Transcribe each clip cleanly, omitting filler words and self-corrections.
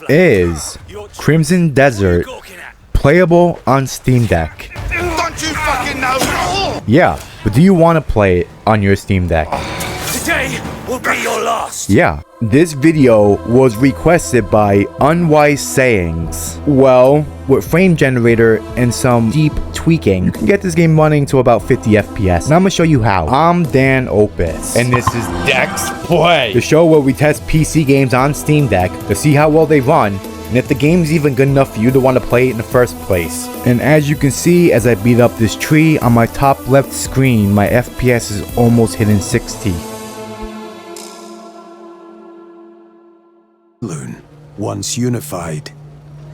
is Crimson Desert playable on Steam Deck? Don't you fucking know? Yeah, but do you want to play it on your Steam Deck? Today will be your last. Yeah, this video was requested by Unwise Sayings. Well, with frame generator and some deep tweaking, you can get this game running to about 50 FPS. And I'm gonna show you how. I'm danOpuz, and this is Dex Play, the show where we test PC games on Steam Deck to see how well they run, and if the game's even good enough for you to want to play it in the first place. And as you can see, as I beat up this tree on my top left screen, my FPS is almost hitting 60. Loon, once unified,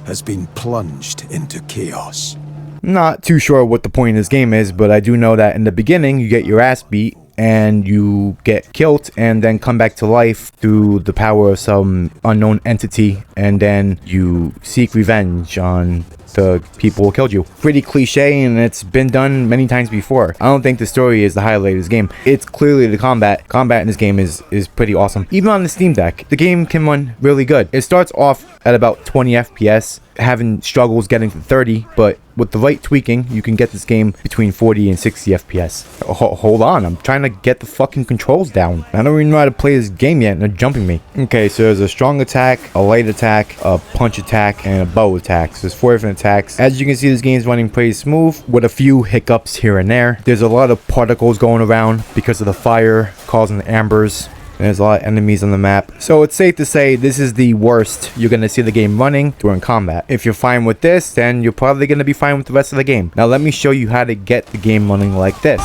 has been plunged into chaos. Not too sure what the point of this game is, but I do know that in the beginning you get your ass beat and you get killed and then come back to life through the power of some unknown entity, and then you seek revenge on the people who killed you. Pretty cliche, and it's been done many times before. I don't think the story is the highlight of this game. It's clearly the combat. Combat in this game is pretty awesome. Even on the Steam Deck, the game can run really good. It starts off at about 20 FPS, having struggles getting to 30, but with the right tweaking, you can get this game between 40 and 60 FPS. Hold on, I'm trying to get the fucking controls down. I don't even know how to play this game yet, and they're jumping me. Okay, so there's a strong attack, a light attack, a punch attack, and a bow attack. So there's 4 different attacks. As you can see, this game is running pretty smooth, with a few hiccups here and there. There's a lot of particles going around because of the fire causing the ambers. There's a lot of enemies on the map, so it's safe to say this is the worst you're going to see the game running during combat. If you're fine with this, then you're probably going to be fine with the rest of the game. Now let me show you how to get the game running like this.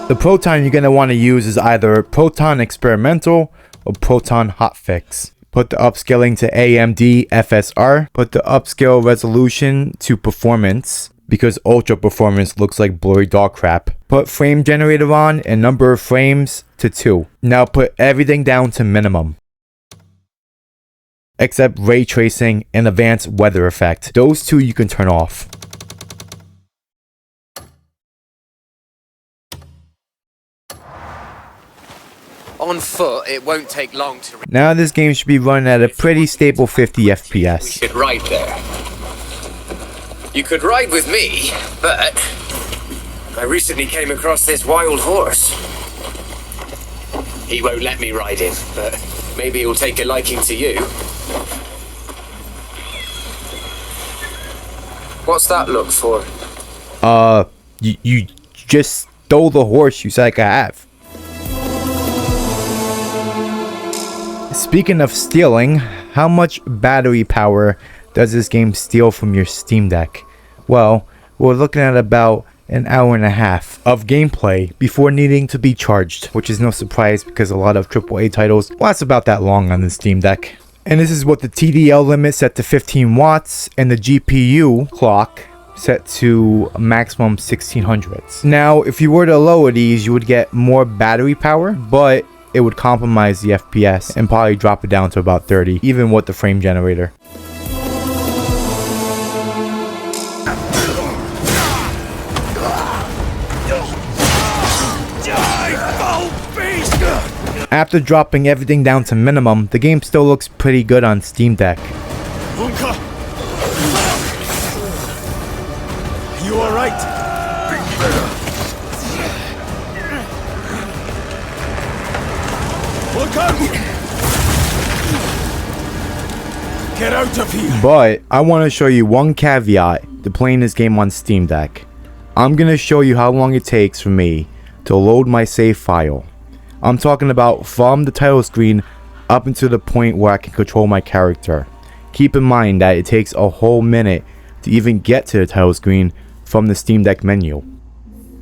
The proton you're going to want to use is either Proton Experimental or Proton Hotfix. Put the upscaling to AMD FSR. Put the upscale resolution to performance, because ultra performance looks like blurry dog crap. Put frame generator on and number of frames to 2. Now put everything down to minimum, except ray tracing and advanced weather effect. Those two you can turn off. On foot, it won't take long to... Now this game should be running at a pretty stable 50 FPS. We could ride there. You could ride with me, but... I recently came across this wild horse. He won't let me ride him, but maybe he'll take a liking to you. What's that look for? You just stole the horse you said I could have. Speaking of stealing, how much battery power does this game steal from your Steam Deck? Well, we're looking at about an hour and a half of gameplay before needing to be charged, which is no surprise because a lot of AAA titles last about that long on the Steam Deck. And this is what the TDL limit set to 15 watts and the GPU clock set to maximum 1600s. Now, if you were to lower these, you would get more battery power, but it would compromise the FPS and probably drop it down to about 30, even with the frame generator. After dropping everything down to minimum, the game still looks pretty good on Steam Deck. You alright? Look out! Get out of here! But I want to show you one caveat to playing this game on Steam Deck. I'm going to show you how long it takes for me to load my save file. I'm talking about from the title screen up until the point where I can control my character. Keep in mind that it takes a whole minute to even get to the title screen from the Steam Deck menu.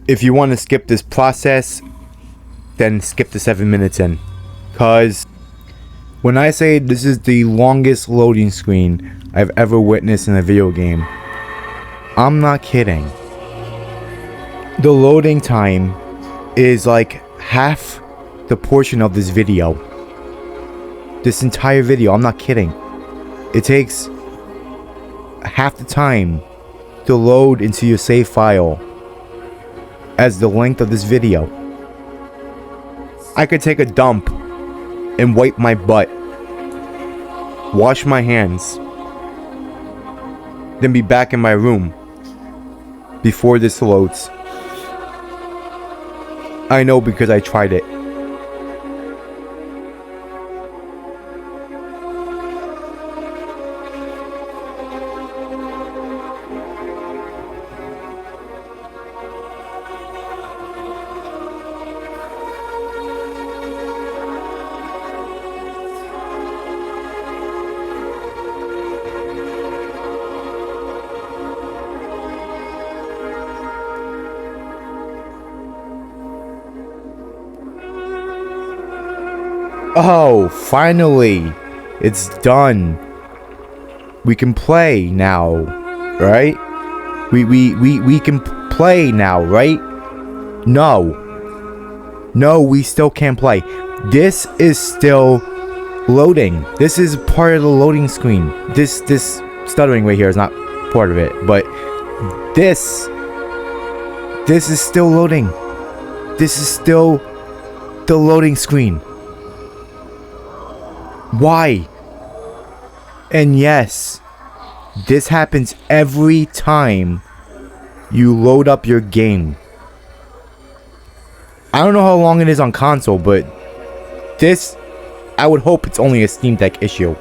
If you want to skip this process, then skip the 7 minutes in. Cause when I say this is the longest loading screen I've ever witnessed in a video game, I'm not kidding. The loading time is like half the portion of this video. This entire video, I'm not kidding. It takes half the time to load into your save file as the length of this video. I could take a dump and wipe my butt, wash my hands, then be back in my room before this loads. I know because I tried it. Oh, finally, it's done. We can play now, right? We can play now, right? No, we still can't play. This is still loading. This is part of the loading screen. This stuttering right here is not part of it, but this is still loading. This is still the loading screen. Why? And yes, this happens every time you load up your game. I don't know how long it is on console, but this, I would hope it's only a Steam Deck issue.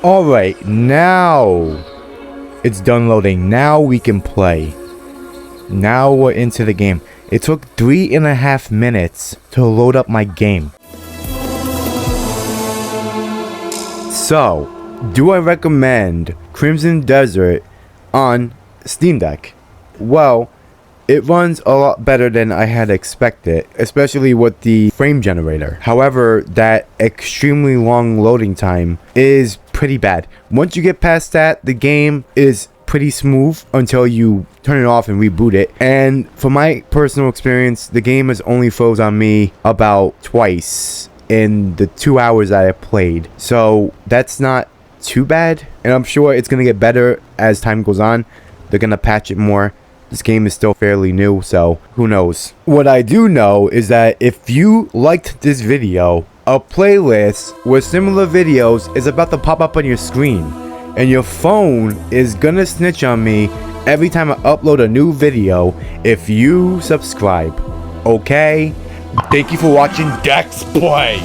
Alright, now it's done loading. Now we can play. Now we're into the game. It took 3.5 minutes to load up my game. So, do I recommend Crimson Desert on Steam Deck? Well, it runs a lot better than I had expected, especially with the frame generator. However, that extremely long loading time is pretty bad. Once you get past that, the game is pretty smooth until you turn it off and reboot it. And from my personal experience, the game has only froze on me about twice in the 2 hours that I played. So that's not too bad. And I'm sure it's going to get better as time goes on. They're going to patch it more. This game is still fairly new, so who knows. What I do know is that if you liked this video, a playlist with similar videos is about to pop up on your screen, and your phone is gonna snitch on me every time I upload a new video if you subscribe. Okay? Thank you for watching Dex Play.